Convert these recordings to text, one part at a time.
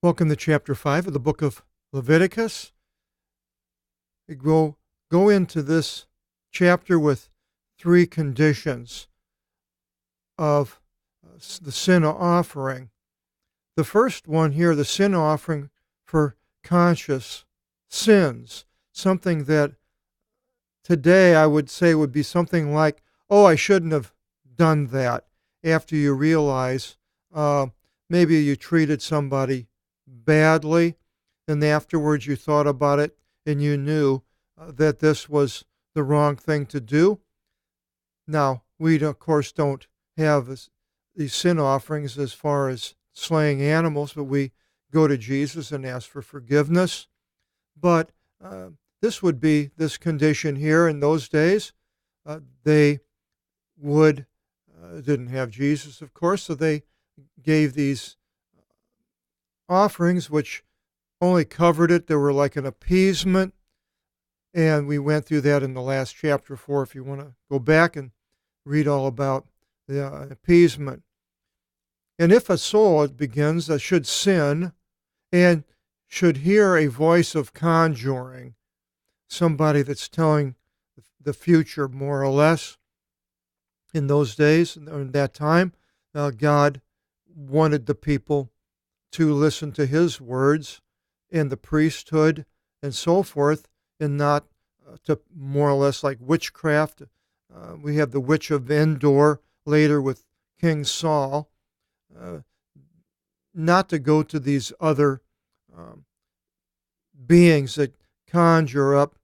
Welcome to chapter 5 of the book of Leviticus. We go into this chapter with three conditions of the sin offering. The first one here, the sin offering for conscious sins, something that today I would say would be something like, oh, I shouldn't have done that, after you realize maybe you treated somebody badly, and afterwards you thought about it and you knew that this was the wrong thing to do. Now, we of course don't have these sin offerings as far as slaying animals, but we go to Jesus and ask for forgiveness. But this would be this condition here in those days. They didn't have Jesus, of course, so they gave these offerings which only covered it. They were like an appeasement, and we went through that in the last chapter 4 if you want to go back and read all about the appeasement. And if a soul, it begins, should sin and should hear a voice of conjuring, somebody that's telling the future more or less, in those days, in that time, God wanted the people to listen to his words and the priesthood and so forth, and not to more or less like witchcraft. We have the witch of Endor later with King Saul, not to go to these other beings that conjure up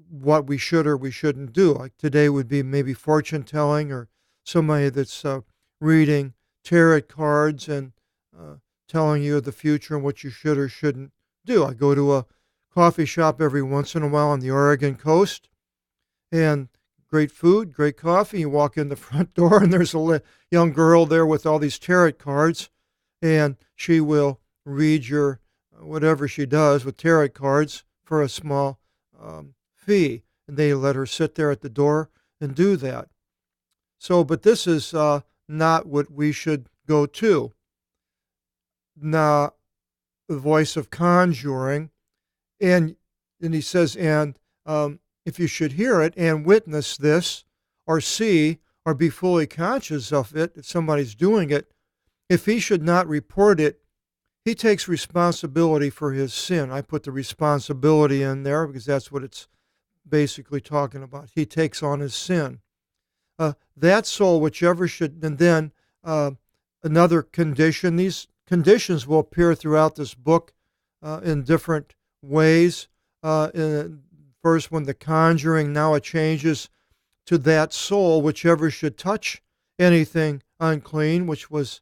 what we should or we shouldn't do. Like today would be maybe fortune telling, or somebody that's reading tarot cards and telling you the future and what you should or shouldn't do. I go to a coffee shop every once in a while on the Oregon coast, and great food, great coffee. You walk in the front door, and there's a young girl there with all these tarot cards, and she will read your whatever she does with tarot cards for a small fee, and they let her sit there at the door and do that. So, but this is not what we should go to. Now, the voice of conjuring, and he says, and if you should hear it and witness this, or see, or be fully conscious of it, if somebody's doing it, if he should not report it, he takes responsibility for his sin. I put the responsibility in there because that's what it's basically talking about. He takes on his sin. That soul, whichever should, and then another condition, these conditions will appear throughout this book in different ways. First, when the conjuring, now it changes to that soul, whichever should touch anything unclean, which was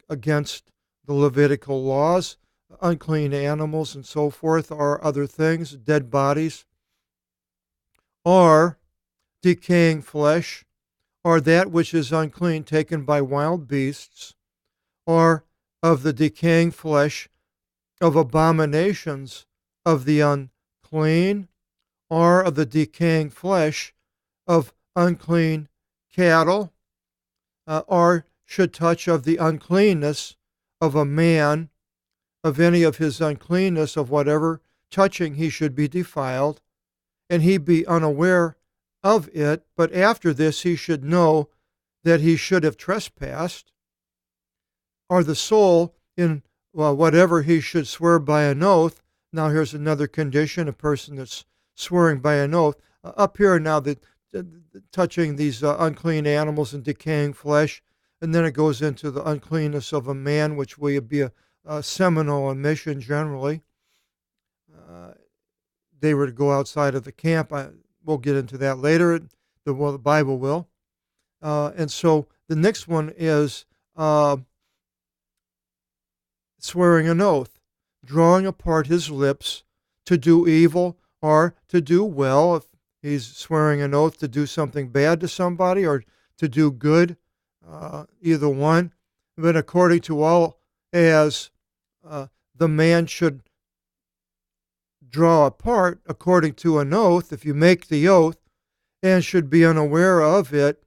against the Levitical laws, unclean animals and so forth, or other things, dead bodies, or decaying flesh, or that which is unclean taken by wild beasts, or of the decaying flesh of abominations of the unclean, or of the decaying flesh of unclean cattle, or should touch of the uncleanness of a man, of any of his uncleanness of whatever touching he should be defiled, and he be unaware of it, but after this he should know that he should have trespassed, or the soul in whatever he should swear by an oath. Now here's another condition, a person that's swearing by an oath. Up here now, touching these unclean animals and decaying flesh, and then it goes into the uncleanness of a man, which will be a seminal omission generally. They were to go outside of the camp. We'll get into that later. The Bible will. And so the next one is swearing an oath, drawing apart his lips to do evil or to do well. If he's swearing an oath to do something bad to somebody or to do good, either one. But according to all, as the man should draw apart according to an oath, if you make the oath, and should be unaware of it,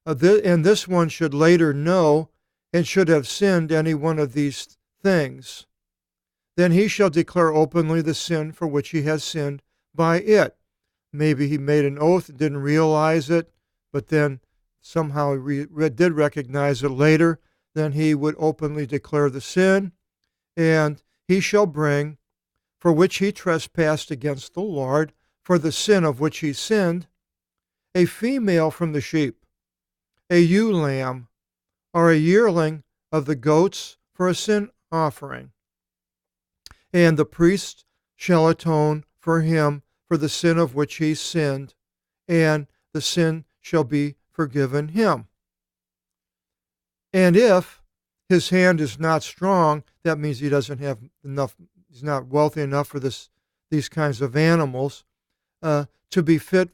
and this one should later know and should have sinned any one of these things. then he shall declare openly the sin for which he has sinned by it. Maybe he made an oath, didn't realize it, but then somehow he did recognize it later. Then he would openly declare the sin, and he shall bring, for which he trespassed against the Lord, for the sin of which he sinned, a female from the sheep, a ewe lamb, or a yearling of the goats for a sin offering. And the priest shall atone for him for the sin of which he sinned, and the sin shall be forgiven him. And if his hand is not strong, that means he doesn't have enough, he's not wealthy enough for these kinds of animals, to be fit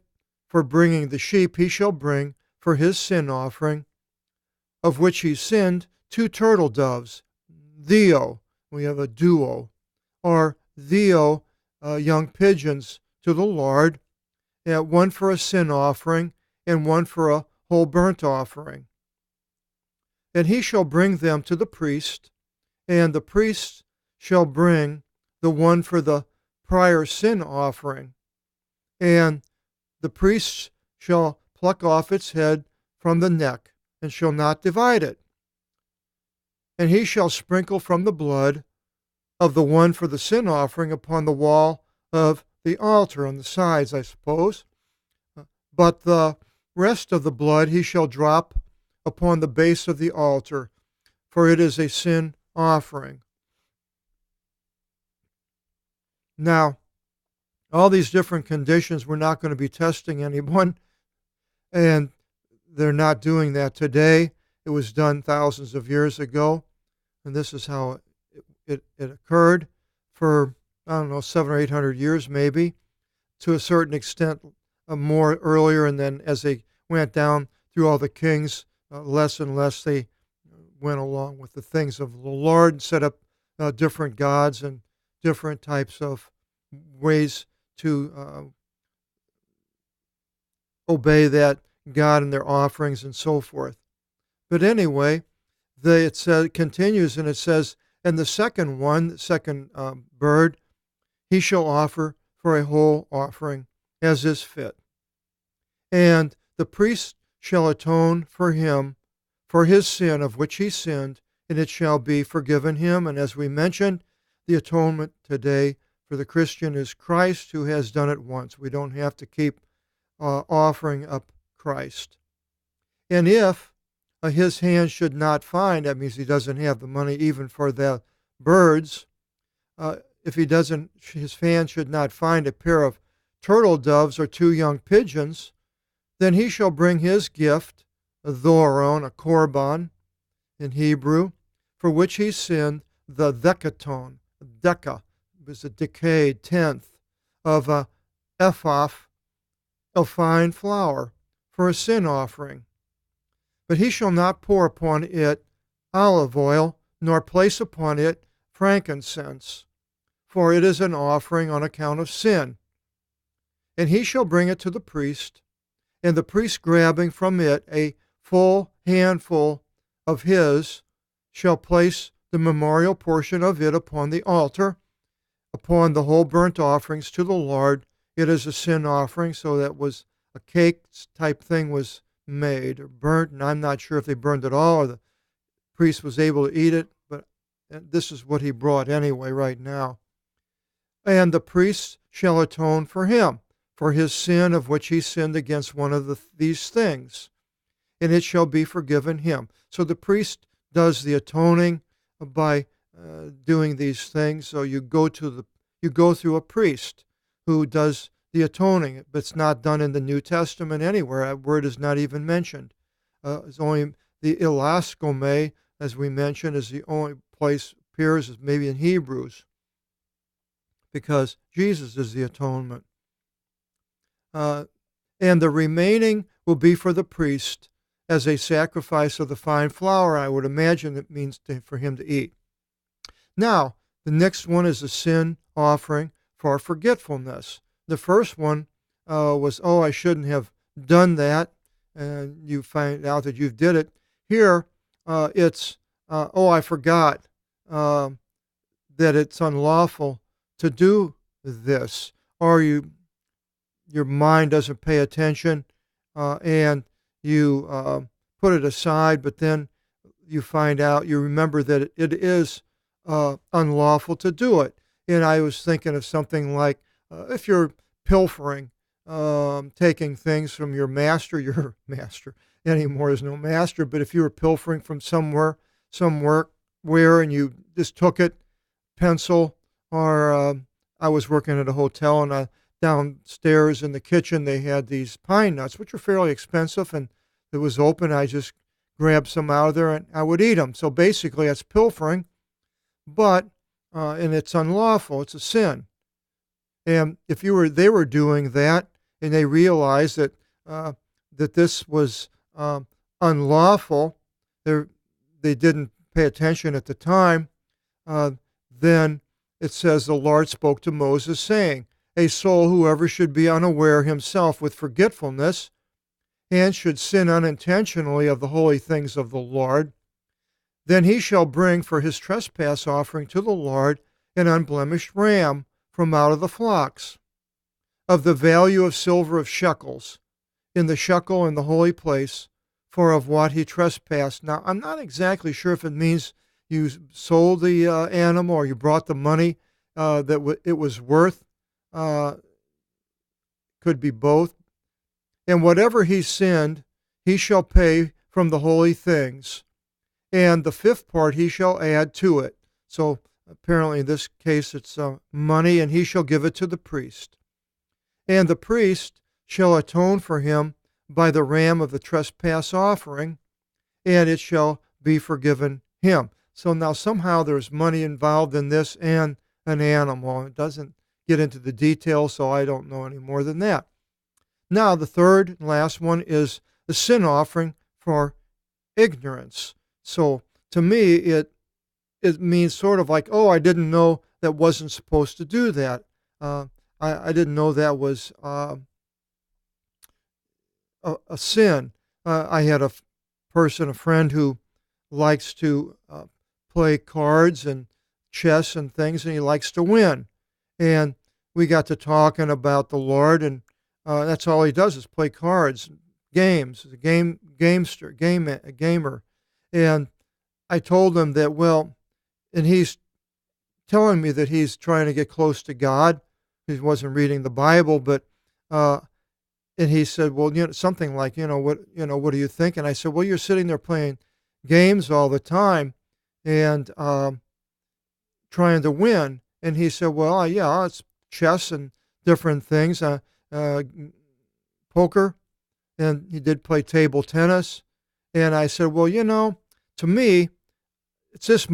for bringing the sheep, he shall bring for his sin offering, of which he sinned, 2 turtle doves, theo, we have a duo, or theo, young pigeons to the Lord, one for a sin offering and one for a whole burnt offering. And he shall bring them to the priest, and the priest shall bring the one for the prior sin offering, and the priest shall pluck off its head from the neck, and shall not divide it. And he shall sprinkle from the blood of the one for the sin offering upon the wall of the altar, on the sides, I suppose. But the rest of the blood he shall drop upon the base of the altar, for it is a sin offering. Now, all these different conditions, we're not going to be testing anyone, and they're not doing that today. It was done thousands of years ago, and this is how it occurred for, 700 or 800 years maybe, to a certain extent more earlier, and then as they went down through all the kings, less and less they went along with the things of the Lord and set up different gods and different types of ways to obey that God and their offerings and so forth. But anyway, it continues, and it says, and the second bird, he shall offer for a whole offering, as is fit. And the priest shall atone for him for his sin of which he sinned, and it shall be forgiven him. And as we mentioned, the atonement today for the Christian is Christ, who has done it once. We don't have to keep offering up Christ. And if his hand should not find, that means he doesn't have the money even for the birds. If he doesn't, his hand should not find a pair of turtle doves or 2 young pigeons, then he shall bring his gift, a thoron, a korban in Hebrew, for which he sinned, the decaton, deca, was a decayed tenth of a ephah of fine flour for a sin offering. But he shall not pour upon it olive oil, nor place upon it frankincense, for it is an offering on account of sin. And he shall bring it to the priest, and the priest, grabbing from it a full handful of his, shall place the memorial portion of it upon the altar, upon the whole burnt offerings to the Lord. It is a sin offering, so that was a cake type thing was made or burnt, and I'm not sure if they burned it all or the priest was able to eat it, but this is what he brought anyway right now. And the priest shall atone for him, for his sin of which he sinned against one of these things, and it shall be forgiven him. So the priest does the atoning by doing these things. So you go through a priest who does the atoning, but it's not done in the New Testament anywhere. That word is not even mentioned. It's only the ilaskome, as we mentioned, is the only place appears, is maybe in Hebrews, because Jesus is the atonement. And the remaining will be for the priest as a sacrifice of the fine flour. I would imagine it means for him to eat. Now, the next one is a sin offering for forgetfulness. The first one was, I shouldn't have done that, and you find out that you did it. Here, it's, I forgot. that it's unlawful to do this, or your mind doesn't pay attention, and you put it aside, but then you find out, you remember that it is unlawful to do it. And I was thinking of something like if you're pilfering, taking things from your master anymore is no master, but if you were pilfering from somewhere, where, and you just took it, pencil, or I was working at a hotel, and downstairs in the kitchen they had these pine nuts, which are fairly expensive, and it was open. I just grabbed some out of there and I would eat them. So basically, that's pilfering, but and it's unlawful. It's a sin. And if they were doing that, and they realized that that this was unlawful, they didn't pay attention at the time. Then it says the Lord spoke to Moses, saying, "A soul whoever should be unaware himself with forgetfulness, and should sin unintentionally of the holy things of the Lord, then he shall bring for his trespass offering to the Lord an unblemished ram from out of the flocks, of the value of silver of shekels, in the shekel in the holy place, for of what he trespassed." Now, I'm not exactly sure if it means you sold the animal or you brought the money that it was worth. Could be both. "And whatever he sinned, he shall pay from the holy things, and the fifth part he shall add to it." So apparently in this case it's money, and he shall give it to the priest. "And the priest shall atone for him by the ram of the trespass offering, and it shall be forgiven him." So now somehow there's money involved in this and an animal. It doesn't get into the details, so I don't know any more than that. Now the third and last one is the sin offering for ignorance. So to me, it means sort of like, oh, I didn't know that wasn't supposed to do that. I didn't know that was a sin. I had a friend who likes to play cards and chess and things, and he likes to win. And we got to talking about the Lord, and that's all he does is play cards, games. He's a gamer. And I told him that, well, and he's telling me that he's trying to get close to God. He wasn't reading the Bible, but and he said, well, something like, what do you think? And I said, well, you're sitting there playing games all the time and trying to win. And he said, well, yeah, it's chess and different things, poker, and he did play table tennis. And I said, well, to me, it's just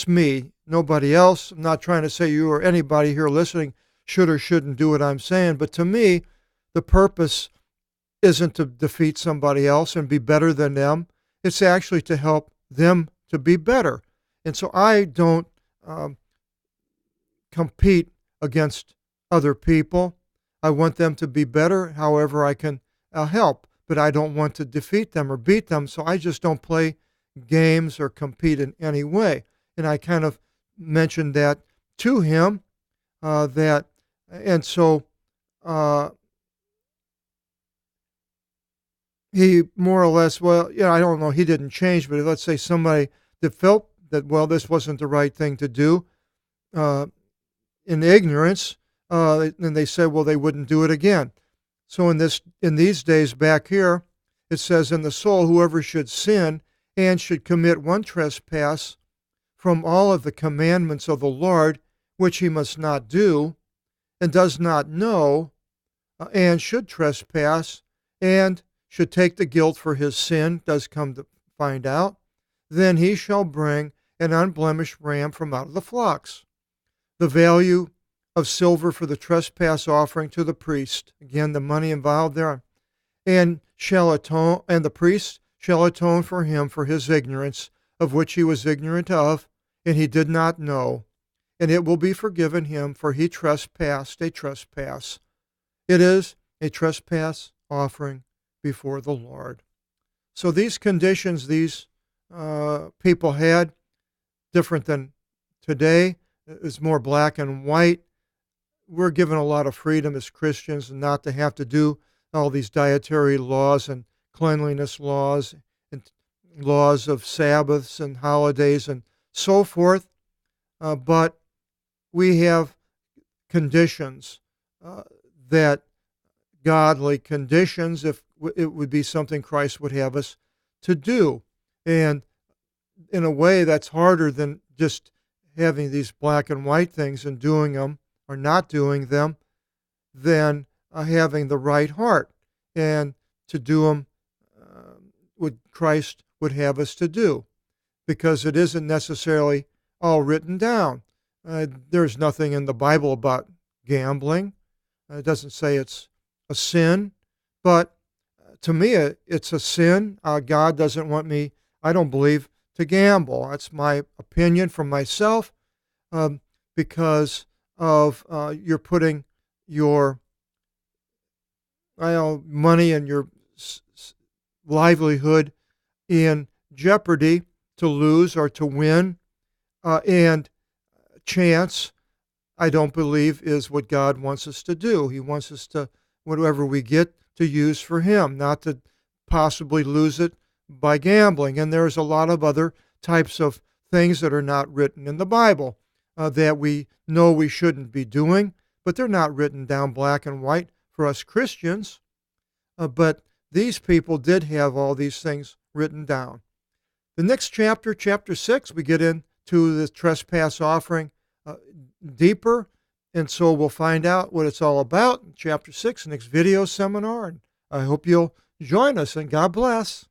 me, nobody else. I'm not trying to say you or anybody here listening should or shouldn't do what I'm saying, but to me, the purpose isn't to defeat somebody else and be better than them. It's actually to help them to be better. And so I don't compete against other people. I want them to be better however I can help, but I don't want to defeat them or beat them, so I just don't play games or compete in any way. And I kind of mentioned that to him, and so he more or less, I don't know, he didn't change, but let's say somebody that felt that, well, this wasn't the right thing to do in ignorance, and they said, well, they wouldn't do it again. So in these days back here, it says, "In the soul, whoever should sin and should commit one trespass from all of the commandments of the Lord, which he must not do, and does not know, and should trespass, and should take the guilt for his sin," does come to find out, "then he shall bring an unblemished ram from out of the flocks, the value of silver for the trespass offering to the priest." Again, the money involved there. And the priest shall atone for him for his ignorance, of which he was ignorant of, and he did not know. And it will be forgiven him, for he trespassed a trespass. It is a trespass offering before the Lord. So these conditions these people had, different than Today is more black and white. We're given a lot of freedom as Christians not to have to do all these dietary laws and cleanliness laws and laws of Sabbaths and holidays and so forth. But we have conditions that godly conditions, if it would be something Christ would have us to do. And in a way, that's harder than just having these black and white things and doing them or not doing them, than having the right heart and to do them what Christ would have us to do, because it isn't necessarily all written down. There's nothing in the Bible about gambling. It doesn't say it's a sin, but to me, it's a sin. God doesn't want me, I don't believe, to gamble. That's my opinion from myself, because of you're putting your money and your livelihood in jeopardy to lose or to win, and chance, I don't believe, is what God wants us to do. He wants us to, whatever we get, to use for Him, not to possibly lose it by gambling. And there's a lot of other types of things that are not written in the Bible that we know we shouldn't be doing, but they're not written down black and white for us Christians. But these people did have all these things written down. The next chapter, chapter 6, we get into the trespass offering deeper, and so we'll find out what it's all about in chapter 6, next video seminar, and I hope you'll join us, and God bless.